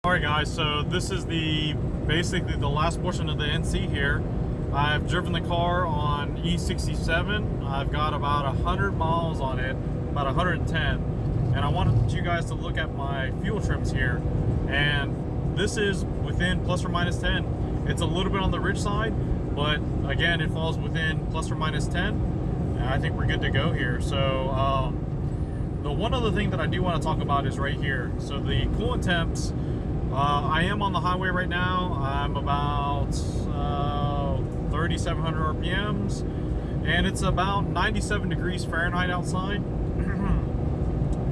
Alright guys, so this is basically the last portion of the NC here. I've driven the car on E67. I've got about 100 miles on it, about 110. And I wanted you guys to look at my fuel trims here. And this is within plus or minus 10. It's a little bit on the rich side, but again, it falls within plus or minus 10. And I think we're good to go here. So the one other thing that I do want to talk about is right here. So the coolant temps. I am on the highway right now. I'm about 3,700 RPMs, and it's about 97 degrees Fahrenheit outside.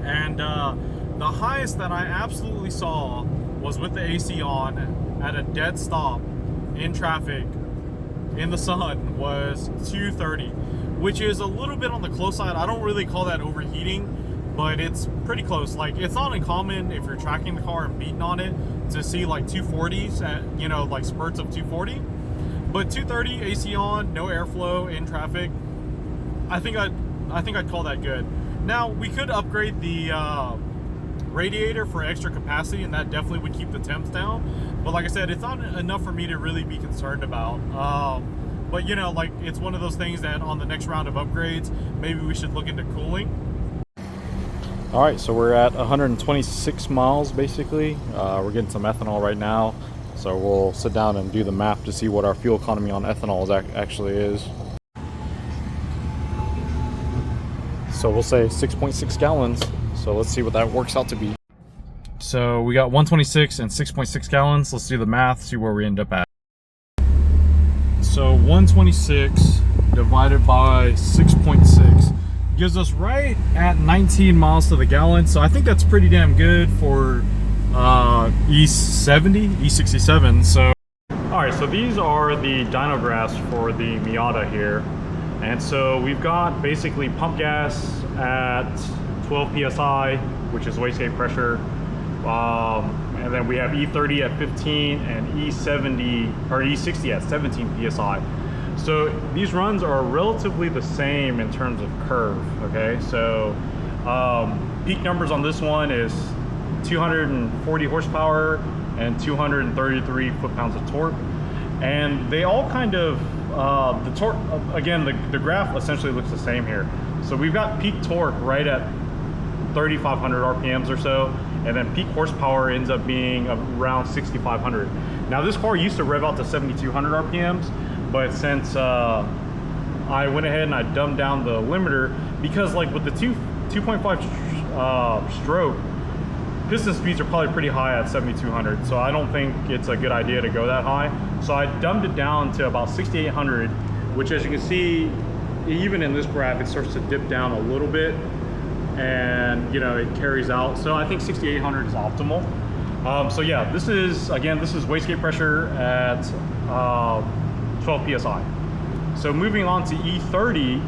And the highest that I absolutely saw was with the AC on at a dead stop in traffic in the sun was 230, which is a little bit on the close side. I don't really call that overheating, but it's pretty close. Like, it's not uncommon if you're tracking the car and beating on it to see like 240s at, you know, like spurts of 240. But 230 AC on, no airflow in traffic, I think I'd call that good. Now we could upgrade the radiator for extra capacity, and that definitely would keep the temps down. But like I said, it's not enough for me to really be concerned about. But you know, like, it's one of those things that on the next round of upgrades, maybe we should look into cooling. All right, so we're at 126 miles basically. We're getting some ethanol right now, so we'll sit down and do the math to see what our fuel economy on ethanol actually is. So we'll say 6.6 gallons. So let's see what that works out to be. So we got 126 and 6.6 gallons. Let's do the math, see where we end up at. So 126 divided by 6.6 gives us right at 19 miles to the gallon. So I think that's pretty damn good for E70, E67. So all right, so these are the dyno graphs for the Miata here. And so we've got basically pump gas at 12 psi, which is wastegate pressure. And then we have E30 at 15 and E70 or E60 at 17 psi. So these runs are relatively the same in terms of curve, okay? So peak numbers on this one is 240 horsepower and 233 foot-pounds of torque. And they all kind of, the torque, again, the graph essentially looks the same here. So we've got peak torque right at 3,500 RPMs or so, and then peak horsepower ends up being around 6,500. Now this car used to rev out to 7,200 RPMs, but since I went ahead and I dumbed down the limiter, because like with the 2.5 stroke, piston speeds are probably pretty high at 7,200, so I don't think it's a good idea to go that high. So I dumbed it down to about 6,800, which, as you can see, even in this graph, it starts to dip down a little bit, and you know, it carries out. So I think 6,800 is optimal. So yeah, this is wastegate pressure at 12 psi. So moving on to E30,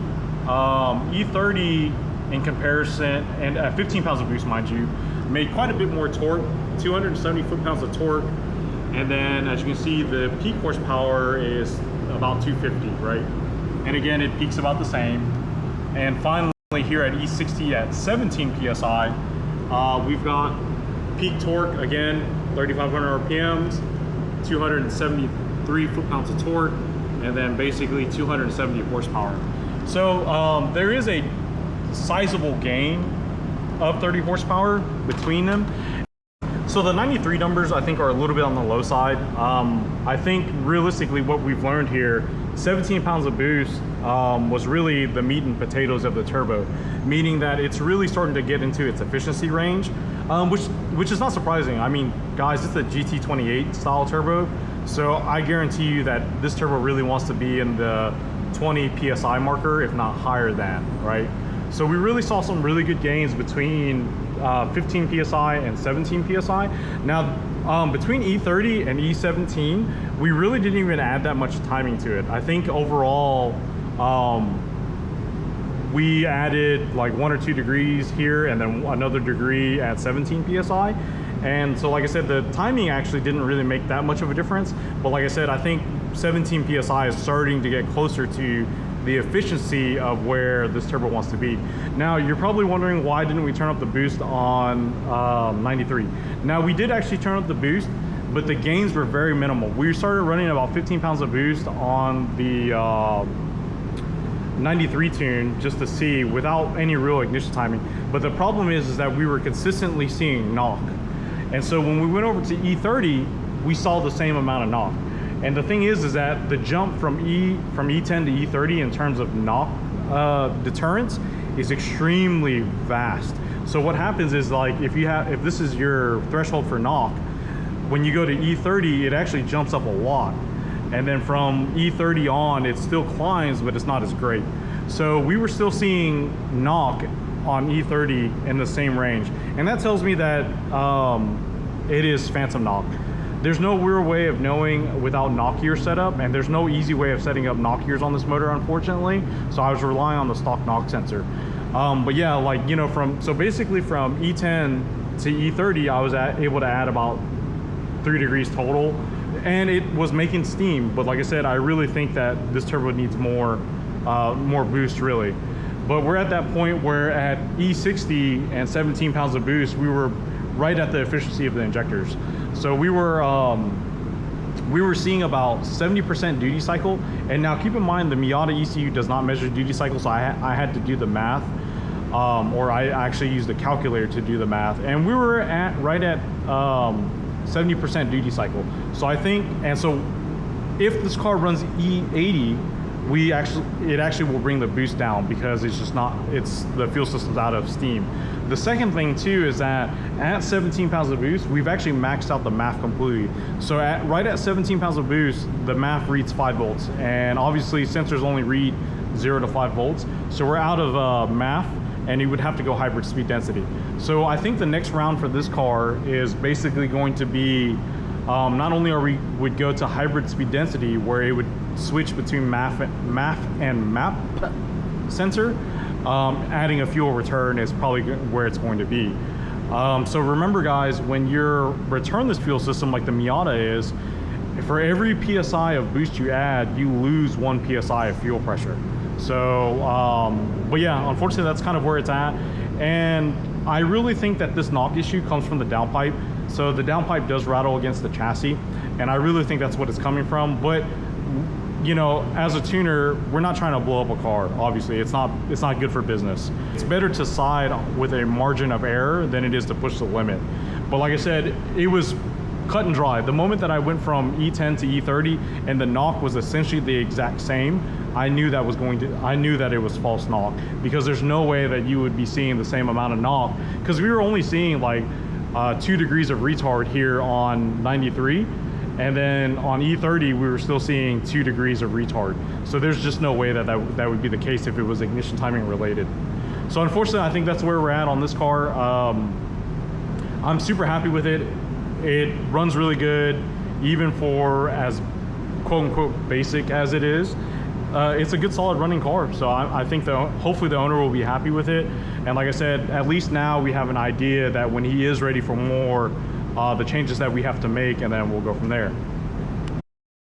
E30 in comparison, and at 15 pounds of boost, mind you, made quite a bit more torque, 270 foot-pounds of torque. And then as you can see, the peak horsepower is about 250, right? And again, it peaks about the same. And finally here at E60 at 17 psi, we've got peak torque, again, 3,500 RPMs, 273 foot-pounds of torque, and then basically 270 horsepower. So there is a sizable gain of 30 horsepower between them. So the 93 numbers I think are a little bit on the low side. I think realistically what we've learned here, 17 pounds of boost was really the meat and potatoes of the turbo, meaning that it's really starting to get into its efficiency range, which is not surprising. I mean, guys, it's a GT28 style turbo, so I guarantee you that this turbo really wants to be in the 20 psi marker, if not higher than, right? So we really saw some really good gains between 15 psi and 17 psi. Now, between E30 and E17, we really didn't even add that much timing to it. I think overall, we added like 1 or 2 degrees here and then another degree at 17 psi. And so, like I said, the timing actually didn't really make that much of a difference. But like I said, I think 17 psi is starting to get closer to the efficiency of where this turbo wants to be. Now, you're probably wondering why didn't we turn up the boost on 93? Now, we did actually turn up the boost, but the gains were very minimal. We started running about 15 pounds of boost on the 93 tune just to see without any real ignition timing. But the problem is that we were consistently seeing knock. And so when we went over to E30, we saw the same amount of knock. And the thing is that the jump from E10 to E30 in terms of knock deterrence is extremely vast. So what happens is, like, if this is your threshold for knock, when you go to E30, it actually jumps up a lot. And then from E30 on, it still climbs, but it's not as great. So we were still seeing knock on E30 in the same range. And that tells me that it is phantom knock. There's no real way of knowing without knock gear setup, and there's no easy way of setting up knock gears on this motor, unfortunately. So I was relying on the stock knock sensor. But yeah, like, you know, so basically from E10 to E30, I was able to add about 3 degrees total, and it was making steam. But like I said, I really think that this turbo needs more boost, really. But we're at that point where at E60 and 17 pounds of boost, we were right at the efficiency of the injectors. So we were seeing about 70% duty cycle. And now keep in mind, the Miata ECU does not measure duty cycle, so I had to do the math, or I actually used a calculator to do the math, and we were right at 70% duty cycle. So I think, and so if this car runs E80, it actually will bring the boost down, because the fuel system's out of steam. The second thing too is that at 17 pounds of boost, we've actually maxed out the MAF completely. So right at 17 pounds of boost, the MAF reads 5 volts, and obviously sensors only read 0 to 5 volts. So we're out of MAF, and you would have to go hybrid speed density. So I think the next round for this car is basically going to be, not only would go to hybrid speed density, where it would switch between MAF and MAP sensor, adding a fuel return is probably where it's going to be. So remember, guys, when you're return this fuel system like the Miata is, for every PSI of boost you add, you lose 1 PSI of fuel pressure. So, but yeah, unfortunately, that's kind of where it's at. And I really think that this knock issue comes from the downpipe. So the downpipe does rattle against the chassis, and I really think that's what it's coming from. But, you know, as a tuner, we're not trying to blow up a car. Obviously, it's not good for business. It's better to side with a margin of error than it is to push the limit. But like I said, it was cut and dry. The moment that I went from E10 to E30 and the knock was essentially the exact same, I knew that it was false knock, because there's no way that you would be seeing the same amount of knock, because we were only seeing like 2 degrees of retard here on 93, and then on E30 we were still seeing 2 degrees of retard. So there's just no way that would be the case if it was ignition timing related. So unfortunately, I think that's where we're at on this car. I'm super happy with it. It runs really good, even for as quote-unquote basic as it is. It's a good, solid running car. So I think hopefully the owner will be happy with it. And like I said, at least now we have an idea that when he is ready for more, the changes that we have to make, and then we'll go from there.